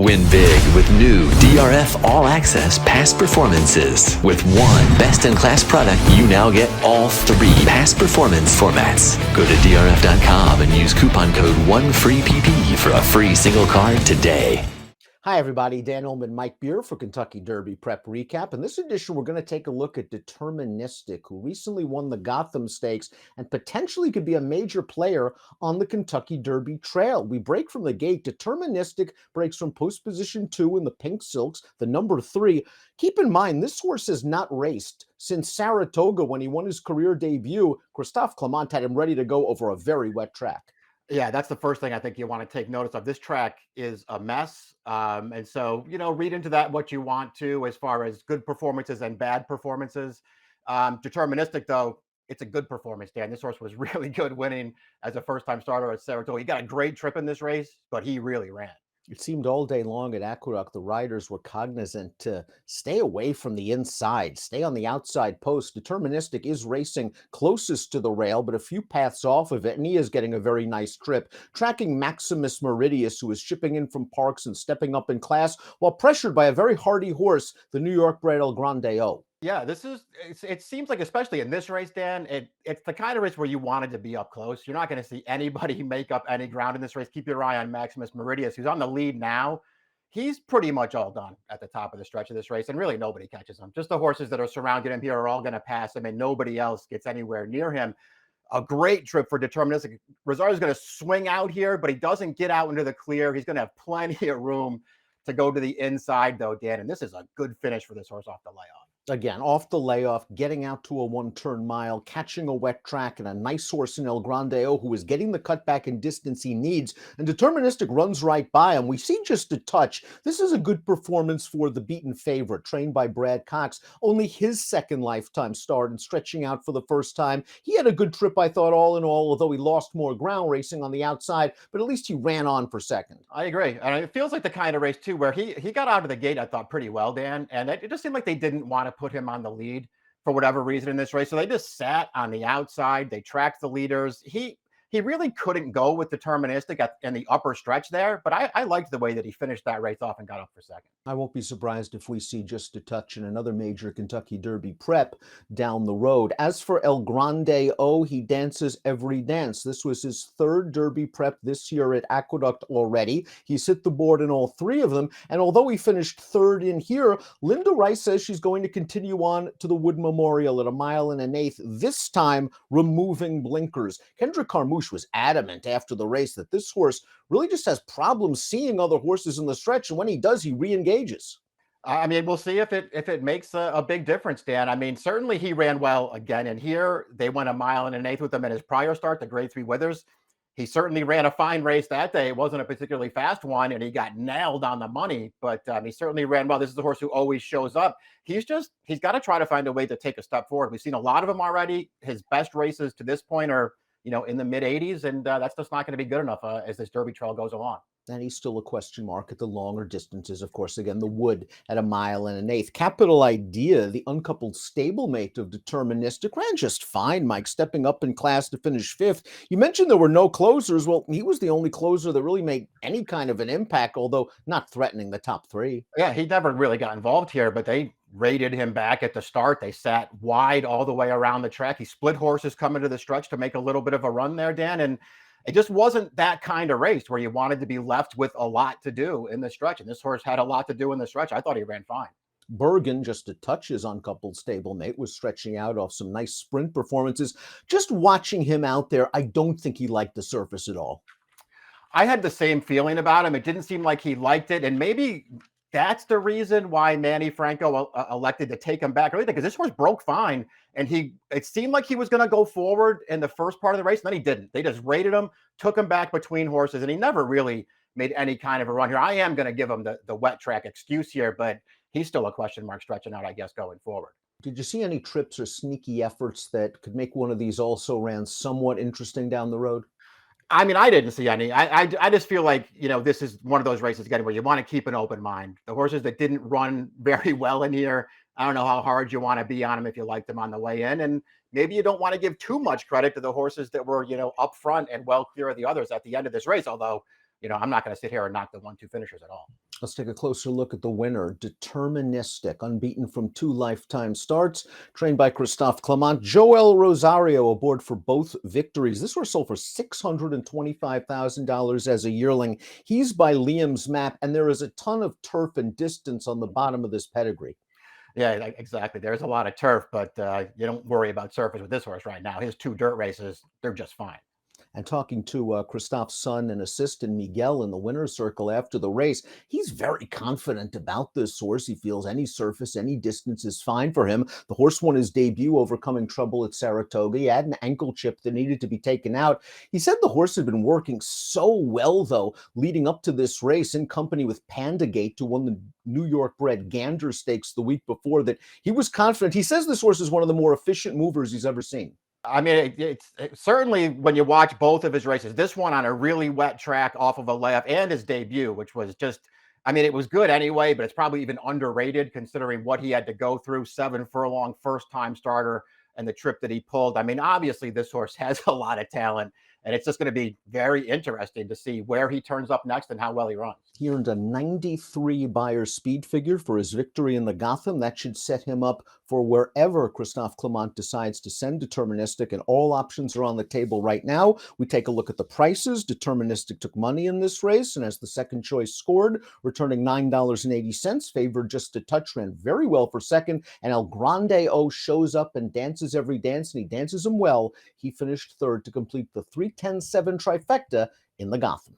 Win big with new DRF All Access Past Performances. With one best-in-class product, you now get all three past performance formats. Go to DRF.com and use coupon code 1FREEPP for a free single card today. Hi, everybody. Dan Illman, Mike Beer for Kentucky Derby Prep Recap. In this edition, we're going to take a look at Deterministic, who recently won the Gotham Stakes and potentially could be a major player on the Kentucky Derby Trail. We break from the gate. Deterministic breaks from post position 2 in the Pink Silks, the number 3. Keep in mind, this horse has not raced since Saratoga when he won his career debut. Christophe Clement had him ready to go over a very wet track. Yeah, that's the first thing I think you want to take notice of. This track is a mess. And so, read into that what you want to as far as good performances and bad performances. Deterministic, though, it's a good performance, Dan. This horse was really good winning as a first-time starter at Saratoga. He got a great trip in this race, but he really ran. It seemed all day long at Aqueduct, the riders were cognizant to stay away from the inside, stay on the outside post. Deterministic is racing closest to the rail, but a few paths off of it, and he is getting a very nice trip, tracking Maximus Meridius, who is shipping in from Parks and stepping up in class, while pressured by a very hardy horse, the New York-bred El Grande O. Yeah, it seems like, especially in this race, Dan, it's the kind of race where you wanted to be up close. You're not going to see anybody make up any ground in this race. Keep your eye on Maximus Meridius, who's on the lead now. He's pretty much all done at the top of the stretch of this race, and really nobody catches him. Just the horses that are surrounding him here are all going to pass him, and nobody else gets anywhere near him. A great trip for Deterministic. Rosario's going to swing out here, but he doesn't get out into the clear. He's going to have plenty of room to go to the inside, though, Dan, and this is a good finish for this horse off the layoff. Again, off the layoff, getting out to a one-turn mile, catching a wet track, and a nice horse in El Grande O, who is getting the cutback and distance he needs. And Deterministic runs right by him. We see just a touch. This is a good performance for the beaten favorite, trained by Brad Cox. Only his second lifetime start and stretching out for the first time. He had a good trip, I thought, all in all, although he lost more ground racing on the outside, but at least he ran on for second. I agree. And it feels like the kind of race, too, where he got out of the gate, I thought, pretty well, Dan. And it just seemed like they didn't want to put him on the lead for whatever reason in this race. So they just sat on the outside. They tracked the leaders. He really couldn't go with Deterministic in the upper stretch there, but I liked the way that he finished that race off and got up for second. I won't be surprised if we see just a touch in another major Kentucky Derby prep down the road. As for El Grande O, he dances every dance. This was his third Derby prep this year at Aqueduct already. He's hit the board in all three of them, and although he finished third in here, Linda Rice says she's going to continue on to the Wood Memorial at 1 1/8 miles, this time removing blinkers. Kendrick Carmouche was adamant after the race that this horse really just has problems seeing other horses in the stretch, and when he does, he re-engages. I mean, we'll see if it makes a big difference, Dan. I mean, certainly he ran well again, and here they went 1 1/8 miles with him in his prior start, the Grade 3 Withers. He certainly ran a fine race that day. It wasn't a particularly fast one, and he got nailed on the money, but he certainly ran well. This is the horse who always shows up. He's got to try to find a way to take a step forward. We've seen a lot of them already. His best races to this point are in the mid 80s, and that's just not going to be good enough as this Derby trail goes along. And he's still a question mark at the longer distances. Of course, again, the Wood at 1 1/8 miles. Capital Idea, the uncoupled stablemate of Deterministic, ran just fine, Mike, stepping up in class to finish 5th. You mentioned there were no closers. Well, he was the only closer that really made any kind of an impact, although not threatening the top 3. Yeah, he never really got involved here, but they raided him back at the start. They sat wide all the way around the track. He split horses coming to the stretch to make a little bit of a run there, Dan, and it just wasn't that kind of race where you wanted to be left with a lot to do in the stretch. And this horse had a lot to do in the stretch. I thought he ran fine. Bergen, just to touch his uncoupled stablemate, was stretching out off some nice sprint performances. Just watching him out there, I don't think he liked the surface at all. I had the same feeling about him. It didn't seem like he liked it. And maybe that's the reason why Manny Franco elected to take him back early, because this horse broke fine, and it seemed like he was going to go forward in the first part of the race, and then he didn't. They just raided him, took him back between horses, and he never really made any kind of a run here. I am going to give him the wet track excuse here, but he's still a question mark stretching out, I guess, going forward. Did you see any trips or sneaky efforts that could make one of these also ran somewhat interesting down the road? I mean, I didn't see any. I just feel like, this is one of those races again where you want to keep an open mind. The horses that didn't run very well in here, I don't know how hard you want to be on them if you liked them on the way in. And maybe you don't want to give too much credit to the horses that were, up front and well clear of the others at the end of this race. Although, I'm not going to sit here and knock the 1-2 finishers at all. Let's take a closer look at the winner, Deterministic, unbeaten from 2 lifetime starts, trained by Christophe Clement. Joel Rosario aboard for both victories. This horse sold for $625,000 as a yearling. He's by Liam's map, and there is a ton of turf and distance on the bottom of this pedigree. Yeah, exactly. There's a lot of turf, but you don't worry about surface with this horse right now. His 2 dirt races, they're just fine. And talking to Christophe's son and assistant Miguel in the winner's circle after the race, he's very confident about this horse. He feels any surface, any distance is fine for him. The horse won his debut overcoming trouble at Saratoga. He had an ankle chip that needed to be taken out. He said the horse had been working so well, though, leading up to this race in company with Pandagate, who won the New York bred Gander Stakes the week before, that he was confident. He says this horse is one of the more efficient movers he's ever seen. I mean, it's certainly when you watch both of his races, this one on a really wet track off of a layup and his debut, which was just, I mean, it was good anyway, but it's probably even underrated considering what he had to go through. 7 furlong, first time starter, and the trip that he pulled. I mean, obviously, this horse has a lot of talent, and it's just going to be very interesting to see where he turns up next and how well he runs. He earned a 93 Beyer speed figure for his victory in the Gotham. That should set him up for wherever Christophe Clement decides to send Deterministic, and all options are on the table right now. We take a look at the prices. Deterministic took money in this race, and as the second choice scored, returning $9.80, favored just a touch, ran very well for second, and El Grande O shows up and dances every dance, and he dances them well. He finished third to complete the 3-10-7 trifecta in the Gotham.